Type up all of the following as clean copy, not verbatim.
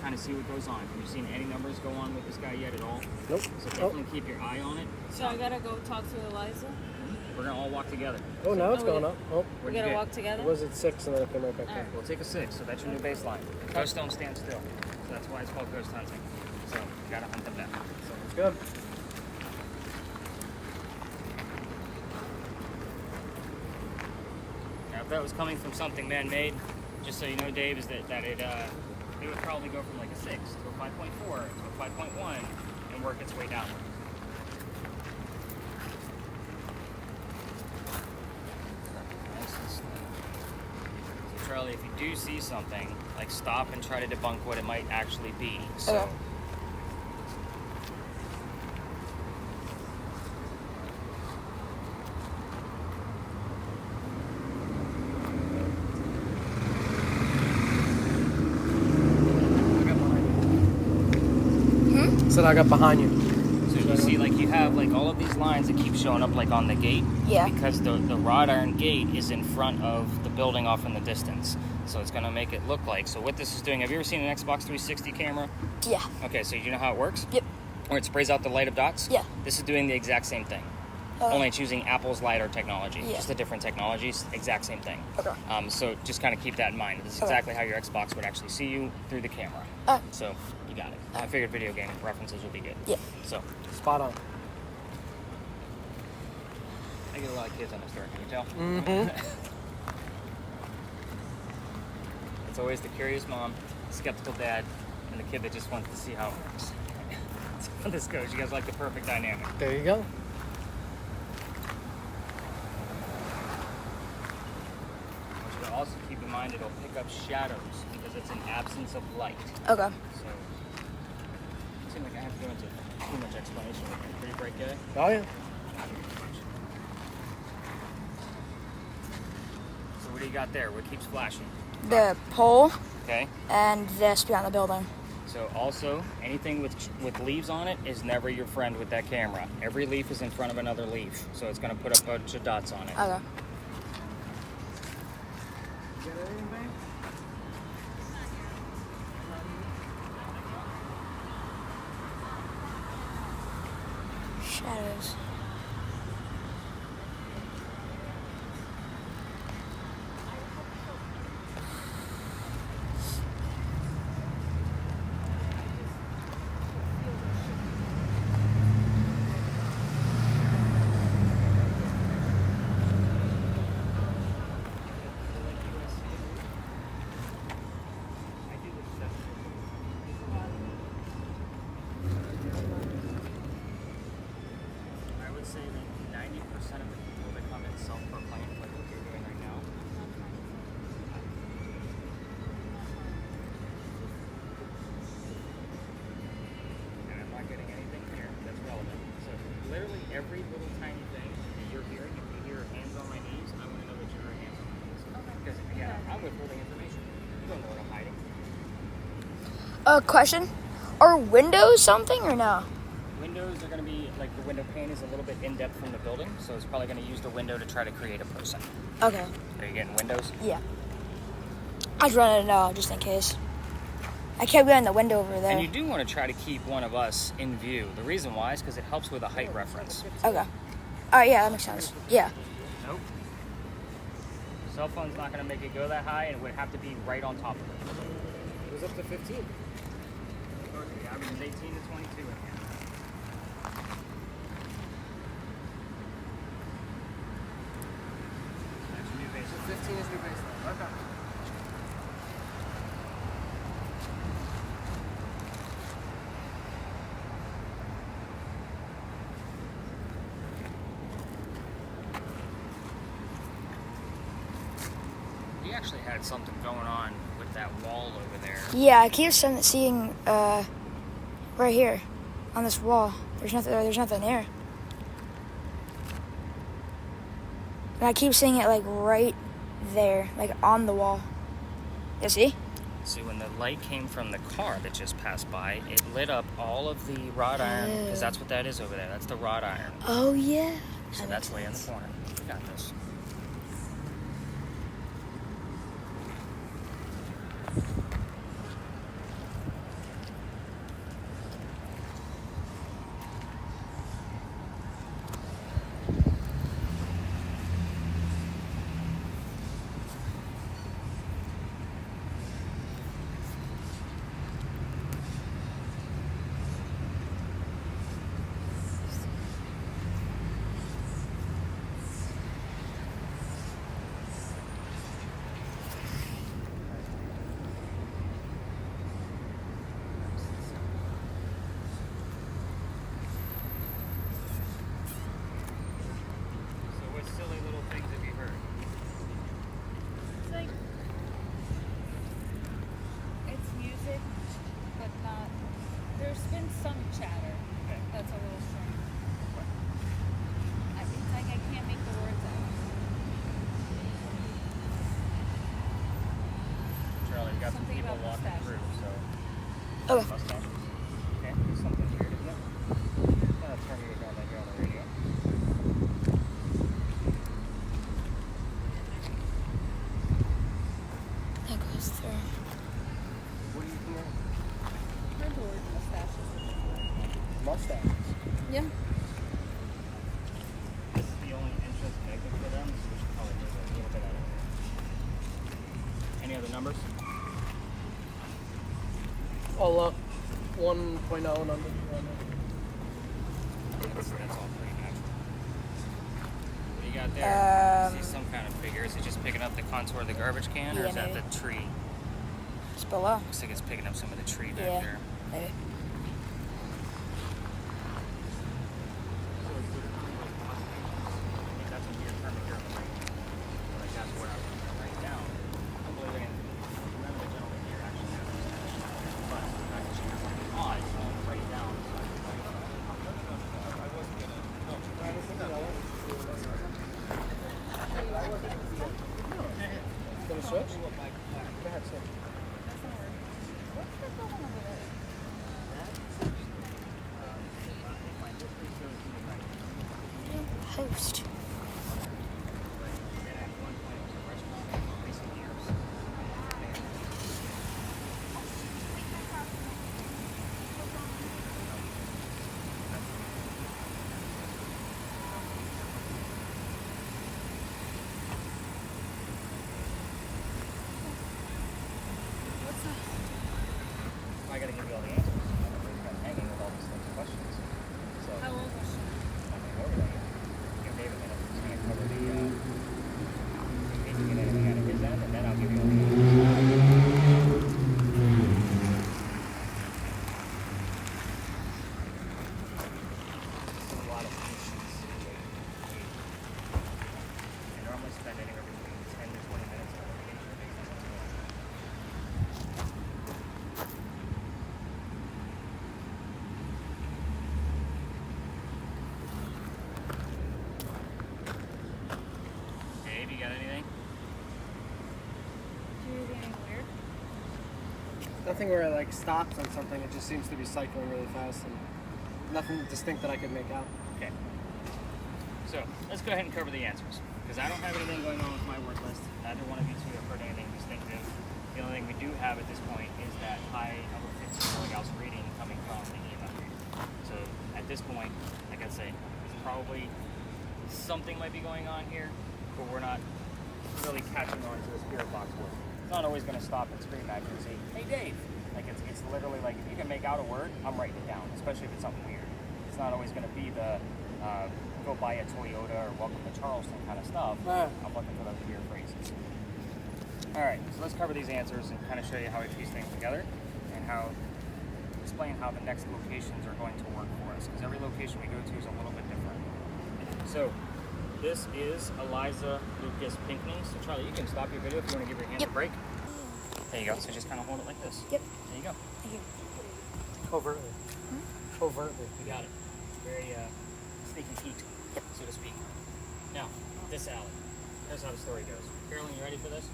kind of see what goes on. Have you seen any numbers go on with this guy yet at all? Nope. So definitely keep your eye on it. So I gotta go talk to Eliza? We're going to all walk together. Oh, now it's going up. Oh, We gotta walk together? it was at 6 and then it came right back down. We'll take a 6, so that's your new baseline. Ghosts don't stand still. So that's why it's called ghost hunting. So you got to hunt them down. So It's good. now, if that was coming from something man-made, just so you know, Dave, is that it would probably go from like a 6 to a 5.4 to a 5.1 and work its way downward. Nice and slow. So Charlie, if you do see something, like stop and try to debunk what it might actually be. So. Okay. Said I got behind you. So you see, like you have like all of these lines that keep showing up like on the gate. Yeah. Because the wrought iron gate is in front of the building off in the distance. So it's gonna make it look like. So what this is doing, have you ever seen an Xbox 360 camera? Yeah. Okay, so you know how it works? Yep. Where it sprays out the light of dots? Yeah. This is doing the exact same thing. Only it's using Apple's LiDAR technology. Yeah. Just a different technology, exact same thing. Okay. So just kind of keep that in mind. This is exactly how your Xbox would actually see you through the camera. So you got it. I figured video game references would be good. Yeah. So Spot on. I get a lot of kids on this store, can you tell? Mm-hmm. It's always the curious mom, skeptical dad, and the kid that just wants to see how it works. That's how this goes. You guys like the perfect dynamic. There you go. I want you to also keep in mind it'll pick up shadows because it's an absence of light. Okay. So it seems like I have to go into too much explanation with it. Pretty bright guy. Oh, yeah. So what do you got there? What keeps flashing? The pole Okay. and this behind the building. So also, anything with leaves on it is never your friend with that camera. Every leaf is in front of another leaf, so it's going to put a bunch of dots on it. Okay. Shadows. I would say that 90% of the people that come in self-proclaimed, like what you're doing right now, and I'm not getting anything here that's relevant. So literally every little tiny thing that you're hearing, if you hear hands on my knees, I want to know that you heard hands on my knees. Because again, I'm withholding information. You don't know what I'm hiding. Question. Are windows something or no? Windows are going to be, like the window pane is a little bit in-depth from the building, so it's probably going to use the window to try to create a person. Okay. Are you getting windows? Yeah. I was running it out just in case. I kept getting the window over there. And you do want to try to keep one of us in view. The reason why is because it helps with a height reference. Okay. Alright, yeah, that makes sense. Yeah. Nope. Cell phone's not going to make it go that high, and it would have to be right on top of it. It was up to 15. Okay, the average is 18 to 22 in here. That's your new baseline. 15 is your baseline. Okay. We actually had something going on with that wall over there. Yeah, I keep seeing right here on this wall. There's nothing there. And I keep seeing it like right there, like on the wall. You see? See, when the light came from the car that just passed by, it lit up all of the wrought iron, because that's what that is over there. That's the wrought iron. Oh yeah. So that's way in the corner. We got this. some chatter. Okay. That's a little strange. What? It's like I can't make the words out. Charlie, we got some Something people about walking mustaches. through, so. Okay. Mustaches? Okay, there's something weird, isn't it? Turn you down right here on the radio. That goes through. What are you hearing? Heard the word mustaches. Mustaches. Yeah. This is the only entrance and exit for them, so we should probably move a little bit out of here. Any other numbers? Oh, 1.0 number. That's all pretty natural. What do you got there? I see some kind of figure. Is it just picking up the contour of the garbage can, or Yeah, is that maybe. the tree? It's below. Looks like it's picking up some of the tree back Yeah. there. Maybe. I think that's a weird term here on the radio. Like that's what I was going to write down. I'm believing none of the gentlemen here actually have this. But the fact that she has something odd, so I'm going to write it down. So I can write it down. Gonna switch? Go ahead, switch. What's that going over there? My history shows you right. Host. And at one point it was a restaurant in recent years. What's that? I gotta give you all the answers. I'm hanging with all these things, questions. So, How old was she? I'm going over that. Give Dave a minute. He's gonna cover the, in case you get anything out of his end, and then I'll give you all the answers. This is a lot of patience. I normally spend anywhere between 10 to 20 minutes on looking into the business. Dave, you got anything? Do you do anything weird? Nothing where it like stops on something. It just seems to be cycling really fast and nothing distinct that I could make out. Okay. So let's go ahead and cover the answers, because I don't have anything going on with my word list. Neither one of you two have heard anything distinctive. The only thing we do have at this point is that high upper 15 gauss reading coming from the EMF reader. So at this point, like I say, it's probably something might be going on here, but we're not really catching on to the spirit box word. It's not always going to stop and scream at you and say, "Hey Dave!" Like it's literally like if you can make out a word, I'm writing it down, especially if it's something weird. It's not always going to be the go buy a Toyota or welcome to Charleston kind of stuff. I'm looking for those weird phrases. All right, so let's cover these answers and kind of show you how we piece things together and how explain how the next locations are going to work for us, because every location we go to is a little bit different. So this is Eliza Lucas Pinkney. So Charlie, you can stop your video if you want to give your hand a break. There you go. So just kind of hold it like this. Yep. There you go. Thank you. Covertly. Covertly. You got it. Very sneaky peek, so to speak. Now, this alley. Here's how the story goes. Carolyn, you ready for this?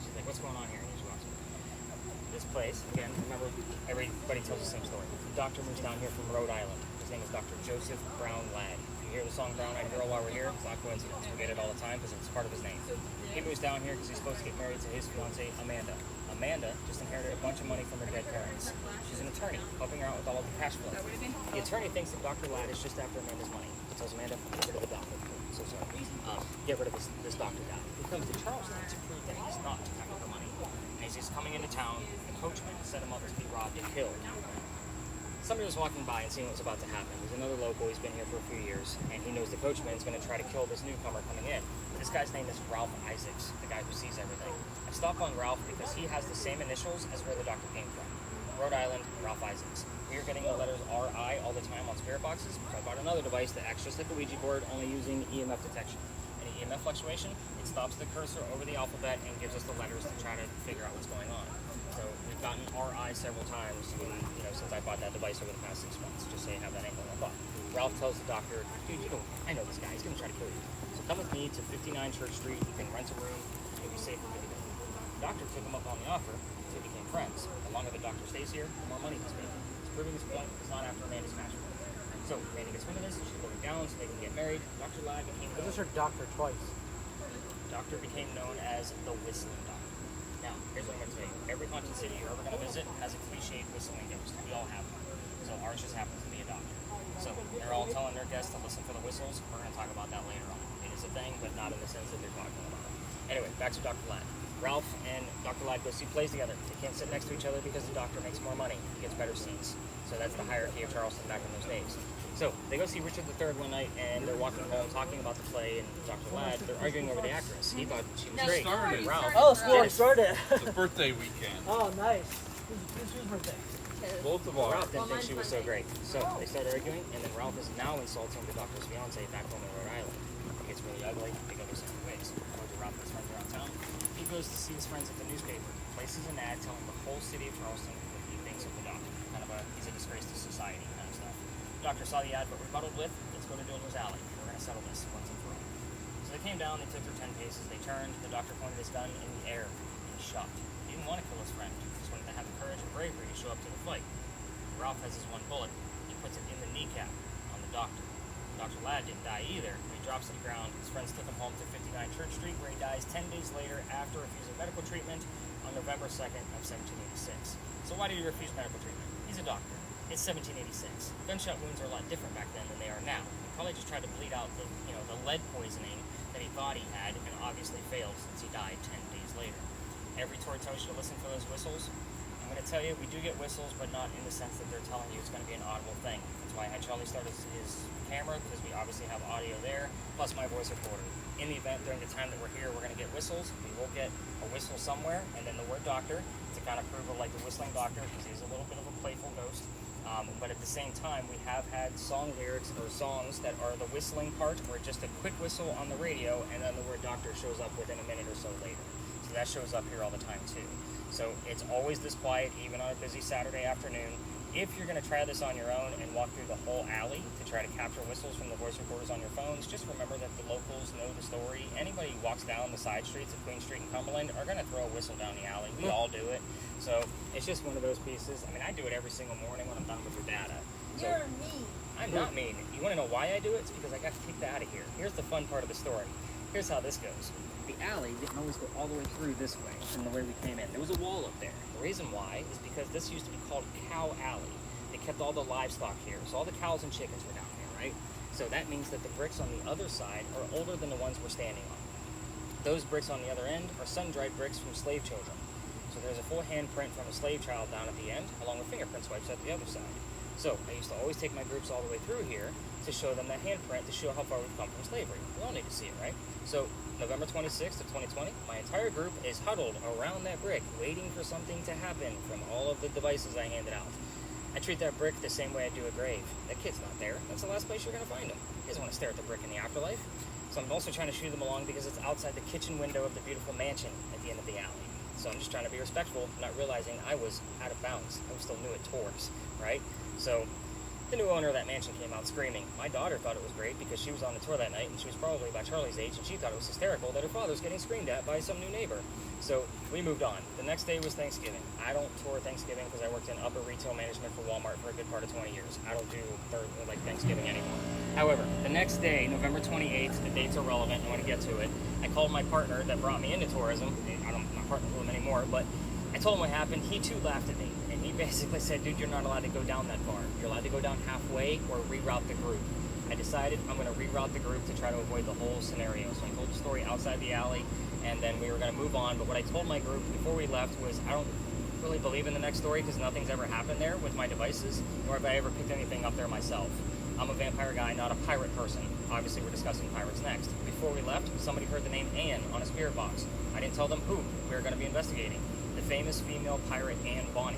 She's like, "What's going on here?" And she walks in. This place, again, remember, everybody tells the same story. The doctor moves down here from Rhode Island. His name is Dr. Joseph Brown Ladd. If you hear the song Brown Eyed Girl while we're here, it's not coincidence. We get it all the time because it's part of his name. He moves down here because he's supposed to get married to his fiancée, Amanda. Amanda just inherited a bunch of money from her dead parents. She's an attorney, helping her out with all of the cash flow. The attorney thinks that Dr. Ladd is just after Amanda's money. He tells Amanda, "Get rid of the doctor." So sorry. Get rid of this doctor guy. He comes to Charleston to prove that he's not after her money. And as he's coming into town, the coachman set him up to be robbed and killed. Somebody was walking by and seeing what was about to happen. He's another local, he's been here for a few years, and he knows the coachman's going to try to kill this newcomer coming in. This guy's name is Ralph Isaacs, the guy who sees everything. I stop on Ralph because he has the same initials as where the doctor came from. Rhode Island, Ralph Isaacs. We are getting the letters RI all the time on spirit boxes, because I bought another device that acts just like a Ouija board, only using EMF detection. Any EMF fluctuation, it stops the cursor over the alphabet and gives us the letters to try to figure out what's going on. So we've gotten gotten RI several times since I bought that device over the past 6 months, just so you have that angle on the butt. Ralph tells the doctor, dude, I know this guy, he's gonna try to kill you. So come with me to 59 Church Street, you can rent a room, you'll be safe and good to go. The doctor took him up on the offer, so they became friends. The longer the doctor stays here, the more money he's making. He's proving his point, it's not after Amanda's match. So Amanda gets wind of this, she's going down so they can get married. Dr. Ladd became known. This is her doctor twice. Doctor became known as the Whistling Doctor. Now, here's what I'm going to tell you. Every haunted city you're ever going to visit has a cliched whistling ghost. We all have one. So ours just happens to be a doctor. So they're all telling their guests to listen for the whistles. We're going to talk about that later on. It is a thing, but not in the sense that they're talking about it. Anyway, back to Dr. Ladd. Ralph and Dr. Ladd go see plays together. They can't sit next to each other because the doctor makes more money. He gets better seats. So that's the hierarchy of Charleston back in those days. So they go see Richard III one night, and they're walking home talking about the play, and Dr. Ladd, they're arguing over the actress. He thought she was great. Ralph. Oh, school started. The birthday weekend. Oh, nice. Whose birthday? Both of ours. Ralph didn't think she was so great. So they start arguing, and then Ralph is now insulting the doctor's fiance back home in Rhode Island. It gets really ugly. They go their separate ways. Ralph has friends around town. He goes to see his friends at the newspaper. Places an ad telling the whole city of Charleston what he thinks of the doctor. He's a disgrace to society kind of stuff. The doctor saw the ad but rebutted with, let's go to Diller's Alley. We're going to settle this once and for all. So they came down, they took their 10 paces, they turned, the doctor pointed his gun in the air and shot. He didn't want to kill his friend, he just wanted to have the courage and bravery to show up to the fight. Ralph has his one bullet. He puts it in the kneecap on the doctor. Dr. Ladd didn't die either. When he drops to the ground, his friends took him home to 59 Church Street, where he dies 10 days later after refusing medical treatment on November 2nd of 1786. So why did he refuse medical treatment? He's a doctor. It's 1786. Gunshot wounds are a lot different back then than they are now. He probably just tried to bleed out the lead poisoning that he thought he had, and obviously failed since he died 10 days later. Every tour tells you to listen for those whistles. I'm going to tell you, we do get whistles, but not in the sense that they're telling you it's going to be an audible thing. That's why I had Charlie start his camera, because we obviously have audio there, plus my voice recorder. In the event, during the time that we're here, we're going to get whistles. We will get a whistle somewhere, and then the word doctor, to kind of prove like the whistling doctor, because he's a little bit of a playful ghost. But at the same time, we have had song lyrics or songs that are the whistling part, or just a quick whistle on the radio, and then the word doctor shows up within a minute or so later. So that shows up here all the time too. So it's always this quiet, even on a busy Saturday afternoon. If you're going to try this on your own and walk through the whole alley to try to capture whistles from the voice recorders on your phones, just remember that the locals know the story. Anybody who walks down the side streets of Queen Street and Cumberland are going to throw a whistle down the alley. We all do it. So it's just one of those pieces. I mean, I do it every single morning when I'm done with your data. So, You're mean. I'm not mean. You want to know why I do it? It's because I got to kick that out of here. Here's the fun part of the story. Here's how this goes. The alley didn't always go all the way through this way from the way we came in. There was a wall up there. The reason why is because this used to be called Cow Alley. They kept all the livestock here. So all the cows and chickens were down here, right? So that means that the bricks on the other side are older than the ones we're standing on. Those bricks on the other end are sun-dried bricks from slave children. So there's a full handprint from a slave child down at the end, along with fingerprint swipes at the other side. So I used to always take my groups all the way through here to show them that handprint, to show how far we've come from slavery. We all need to see it, right? So November 26th of 2020, my entire group is huddled around that brick, waiting for something to happen from all of the devices I handed out. I treat that brick the same way I do a grave. That kid's not there. That's the last place you're going to find him. He doesn't want to stare at the brick in the afterlife. So I'm also trying to shoo them along because it's outside the kitchen window of the beautiful mansion at the end of the alley. So I'm just trying to be respectful, not realizing I was out of bounds. I was still new at tours, right? So the new owner of that mansion came out screaming. My daughter thought it was great because she was on the tour that night, and she was probably about Charlie's age, and she thought it was hysterical that her father was getting screamed at by some new neighbor. So we moved on. The next day was Thanksgiving. I don't tour Thanksgiving because I worked in upper retail management for Walmart for a good part of 20 years. I don't do Thanksgiving anymore. However, the next day, November 28th, the dates are relevant, I want to get to it. I called my partner that brought me into tourism. I'm not partner with him anymore, but I told him what happened. He too laughed at me. He basically said, dude, you're not allowed to go down that far. You're allowed to go down halfway or reroute the group. I decided I'm going to reroute the group to try to avoid the whole scenario. So I told the story outside the alley, and then we were going to move on. But what I told my group before we left was I don't really believe in the next story because nothing's ever happened there with my devices, nor have I ever picked anything up there myself. I'm a vampire guy, not a pirate person. Obviously, we're discussing pirates next. Before we left, somebody heard the name Anne on a spirit box. I didn't tell them who we were going to be investigating. The famous female pirate Anne Bonny.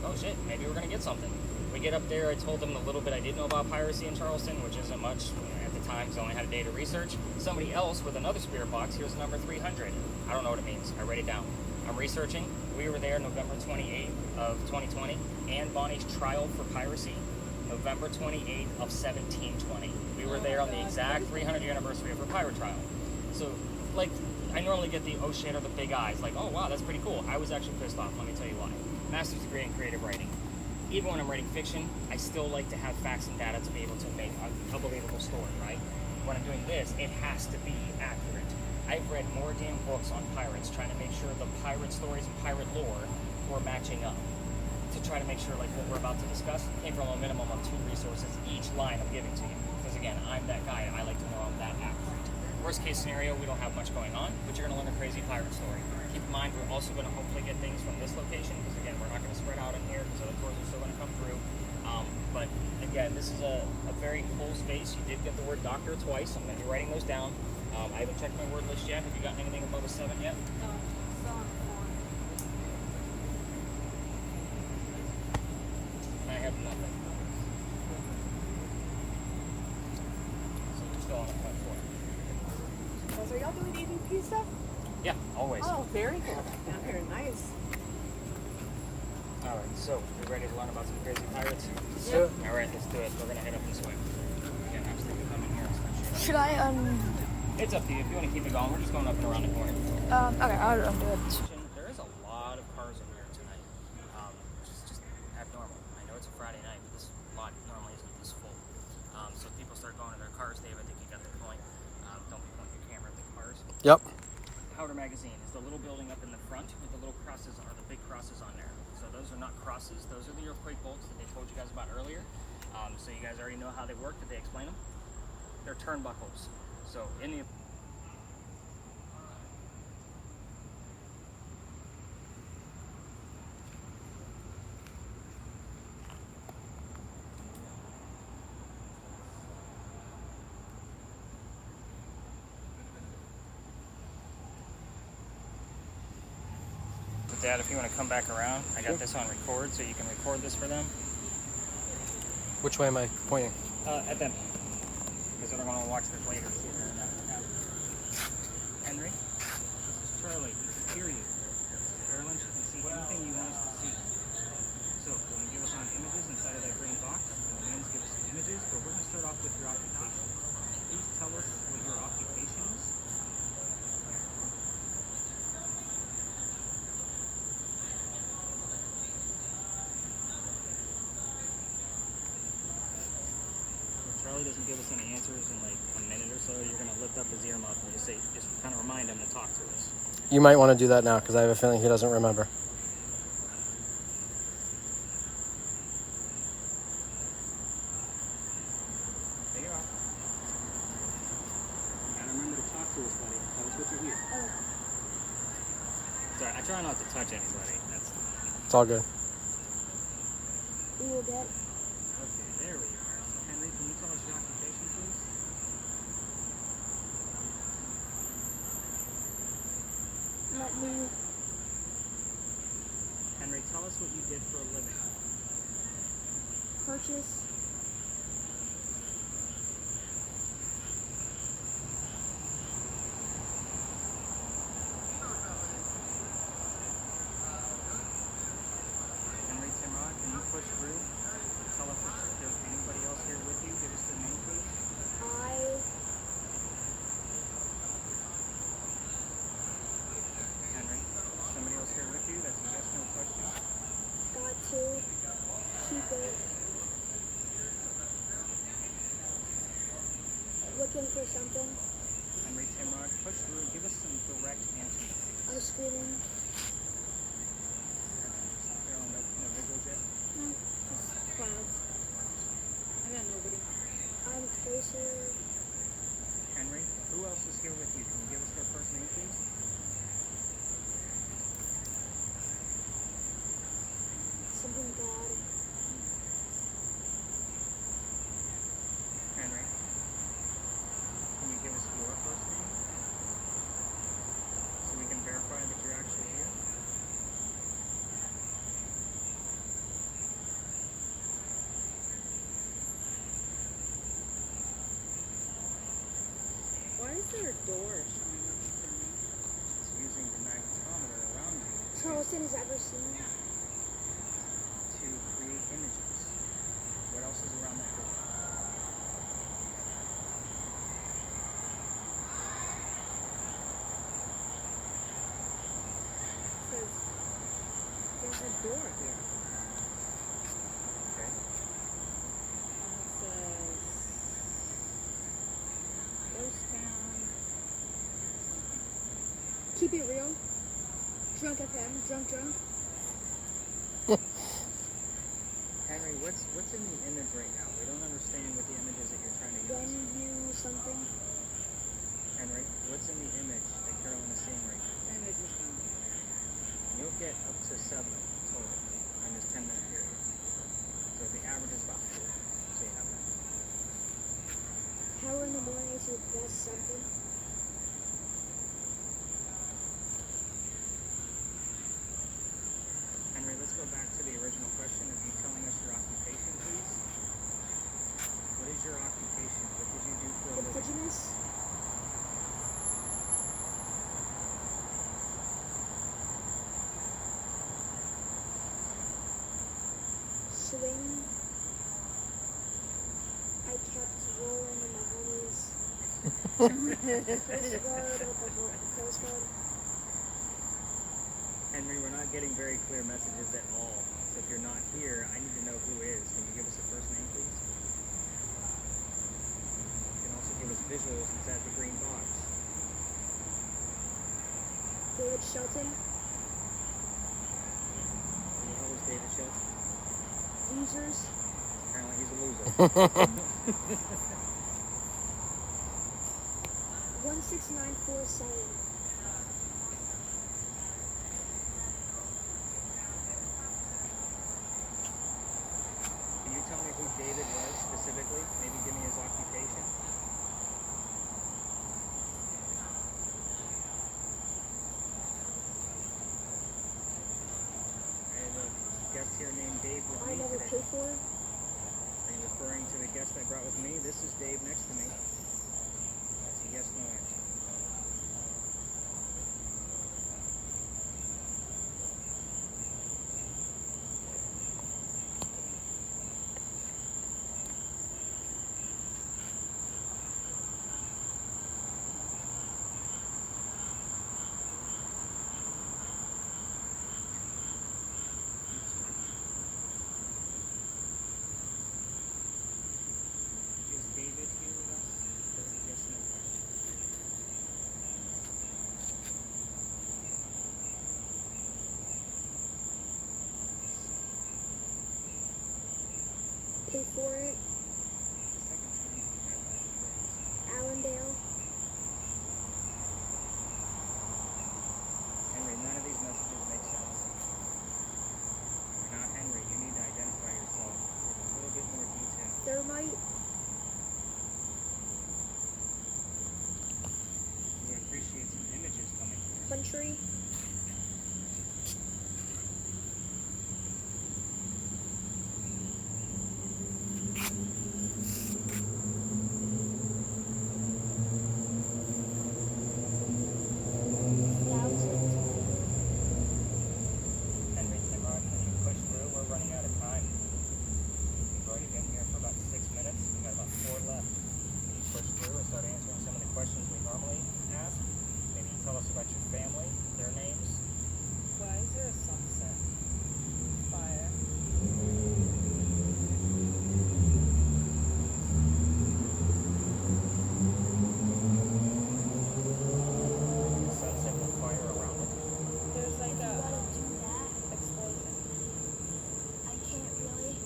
Oh shit, maybe we're gonna get something. We get up there, I told them the little bit I did know about piracy in Charleston, which isn't much at the time because I only had a day to research. Somebody else with another spirit box, here's number 300. I don't know what it means. I write it down. I'm researching. We were there November 28th of 2020. Anne Bonny's trial for piracy, November 28th of 1720. We were there on the exact 300th anniversary of her pirate trial. So, like, I normally get the oh shit or the big eyes, like, oh wow, that's pretty cool. I was actually pissed off, let me tell you why. Master's degree in creative writing. Even when I'm writing fiction, I still like to have facts and data to be able to make a believable story, right? When I'm doing this, it has to be accurate. I've read more damn books on pirates, trying to make sure the pirate stories and pirate lore were matching up. To try to make sure, like, what we're about to discuss came from a minimum of 2 resources each line I'm giving to you. Because again, I'm that guy, and I like to know I'm that accurate. Worst case scenario, we don't have much going on, but you're going to learn a crazy pirate story. Keep in mind, we're also going to hopefully get things from this location, because again, we're not going to spread out in here, because other tours are still going to come through. But again, this is a very cool space. You did get the word doctor twice. I'm going to be writing those down. I haven't checked my word list yet. Have you gotten anything above a 7 yet? No, still on 4. I have nothing. So we're still on a point 4. So are y'all doing EVP stuff? Yeah, always. Oh, very cool. Down here, nice. Alright, so we ready to learn about some crazy pirates? So, Alright, let's do it. We're going to head up this way. Again, I'm still coming here and start shooting. Should I It's up to you. If you want to keep it going, we're just going up and around the corner. okay, I'll undo it. There is a lot of cars in here tonight, which is just abnormal. I know it's a Friday night, but this lot normally isn't this full. So if people start going to their cars, Dave, I think you got the point. Don't be pointing your camera at the cars. yep. Powder Magazine is the little building up in the front with the little crosses, or the big crosses on there. So those are not crosses. Those are the earthquake bolts that they told you guys about earlier. So you guys already know how they work. Did they explain them? They're turnbuckles. So in the Dad, if you want to come back around, I got this on record, so you can record this for them. Which way am I pointing? At them. Because they're going to watch this later. Henry, this is Charlie. He can hear you. Carolyn, she can see anything you want us to see. So, you want to give us some images inside of that green box? Williams, give us some images, but we're going to start off with your occupation. Please tell us what your occupation is. Charlie doesn't give us any answers in like a minute or so, you're going to lift up his earmuff and just kind of remind him to talk to us. You might want to do that now, because I have a feeling he doesn't remember. Take it off. You got to remember to talk to us, buddy. Tell us what you hear. Sorry, I try not to touch anybody. It's all good. We will get. Okay, there we are. So Henry, can you tell us your occupation, please? Let me. Henry, tell us what you did for a living. Purchase. Henry Timrod, can you push through? Tell us if there's anybody else here with you. Give us the name, please. Henry, somebody else here with you? That's a yes, no question. Got to keep it. Looking for something. Henry Timrod, push through. Give us some direct answers. I was screaming. Carolyn, no visuals yet? No, just clouds. I got nobody. I'm Tracer. Henry, who else is here with you? Can you give us their first name, please? Something bad. Henry, can you give us your first name? So we can verify that you're actually here? Why is there a door showing up? It's using the magnetometer around you person has ever seen it. To create images. What else is around that board? It says there's a door here. Okay. And it says Ghost Town. Keep it real. Drunk FM. Drunk. Henry, what's in the image right now? We don't understand what the image is that you're trying to When use. you something. Henry, what's in the image that Carolyn is seeing right now? And it just gone. You'll get up to 7 total in this 10-minute period. So the average is about 4. So you have that. How in the morning is your best something? Henry, let's go back to the original question of you telling us your occupation, please. What is your occupation? What did you do for a living? Indigenous. Swing. I kept rolling in the homies. Coast Guard with the Coast Guard. Henry, we're not getting very clear messages at all. So if you're not here, I need to know who is. Can you give us a first name, please? You can also give us visuals inside the green box. David Shelton. Who the hell is David Shelton? Losers. Apparently he's a loser. 16947. Can you tell me who David was specifically? Maybe give me his occupation. I have a guest here named Dave with I me never today. pay for it. Are you referring to the guest I brought with me? This is Dave next to me. That's a yes, no answer. Is David here with us? That's a yes, no question. Pay for it. Second time you've had that phrase. Allendale. Henry, none of these messages make sense. You're not Henry. You need to identify yourself with a little bit more detail. Thermite. We would appreciate some images coming here. Country. Thousands. Henry, Timrod, can you push through? We're running out of time. We've already been here for about 6 minutes. We've got about 4 left. Can you push through and start answering some of the questions we normally ask? Maybe tell us about your family, their names. Why is there a sunset? Fire. Sunset with fire around it. There's like You a gotta do that. explosion. I can't really.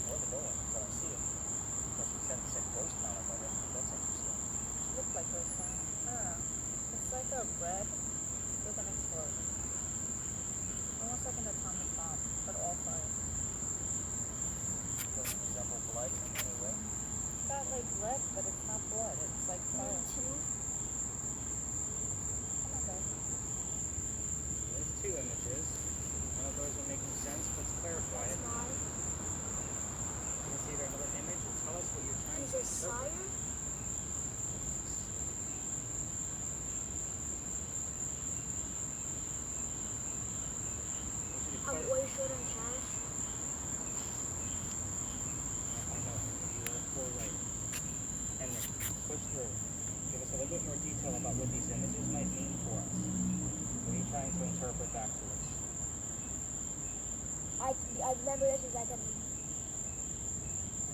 Or the door, but I see it. But she said ghost town above it. That's interesting. Looked like those things. I don't know. It's like a red with an explosion. Almost like an atomic bomb, but all fire. Doesn't resemble blood in any way. It's got like red, but it's not blood. It's like fire. Two. Okay. There's 2 images. None of those are making sense. Let's clarify it. That's not. Can you see another image and tell us what you're trying Is to it interpret? sire? good on cash. I know. You are poor lady. And then push through. Give us a little bit more detail about what these images might mean for us. What are you trying to interpret back to us? I remember this as I can. I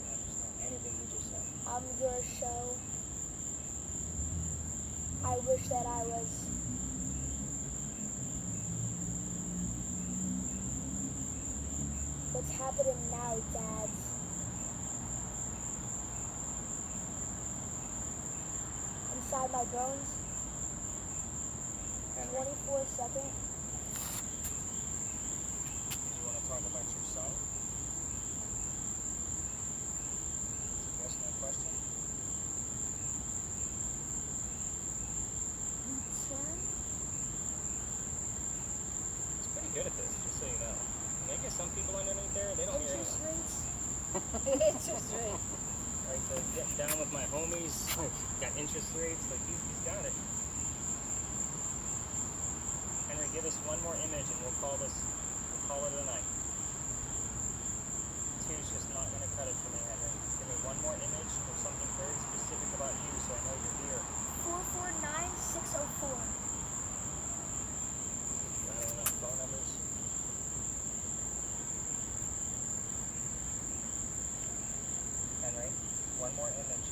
don't understand anything you just said. I'm your show. I wish that I was. What's happening now, dads? Inside my bones, Henry, 24 second. do you want to talk about your son? Yes, no question. He's pretty good at this, just so you know. I guess some people underneath there, they don't hear Interest anything. rates. Interest rate. Like the get down with my homies, got interest rates, like he's got it. Henry, give us one more image and we'll call it a night. Two's just not gonna cut it for me, Henry. Give me one more image of something very specific about you so I know you're here. 449604. I don't know, phone numbers. Henry, one more image.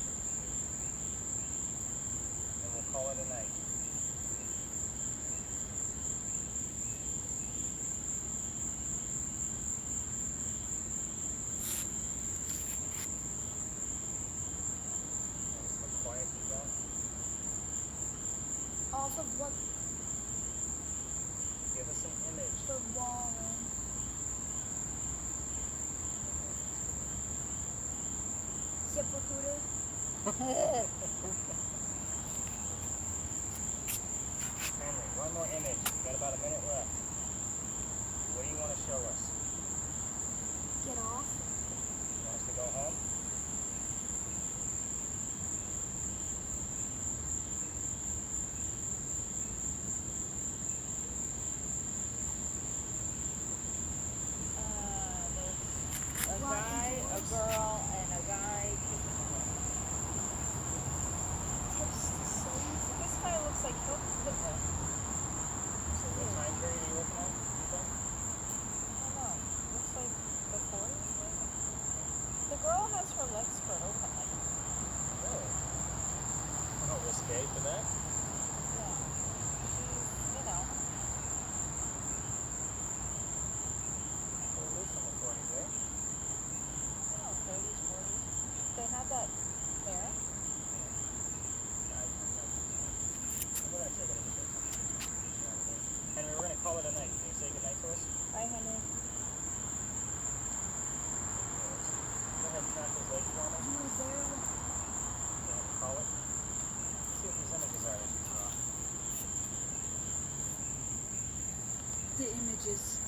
And we'll call it a night. Just look quiet you got. Off of what Give us an image. the wall. ZipRecruiter. Henry, one more image. You got about a minute left. What do you want to show us? Get off. You want us to go home? There's a guy, a girl, and a guy. Tips to save. This guy looks like he'll fit the. So what time period are you looking at? You think? I don't know. Looks like the 40s, maybe? The girl has her legs spread open, like, Really? No risque for that. yeah. She's, you know, Or at least in the 40s, eh? 30s, 40s. They have that hair. We're gonna take it in the Henry, we're gonna call it a night. Can you say goodnight to us? Hi, Henry. Go ahead and tap his leg for me. You were there. Go ahead and call it. Let's see what these images are that you saw. The images.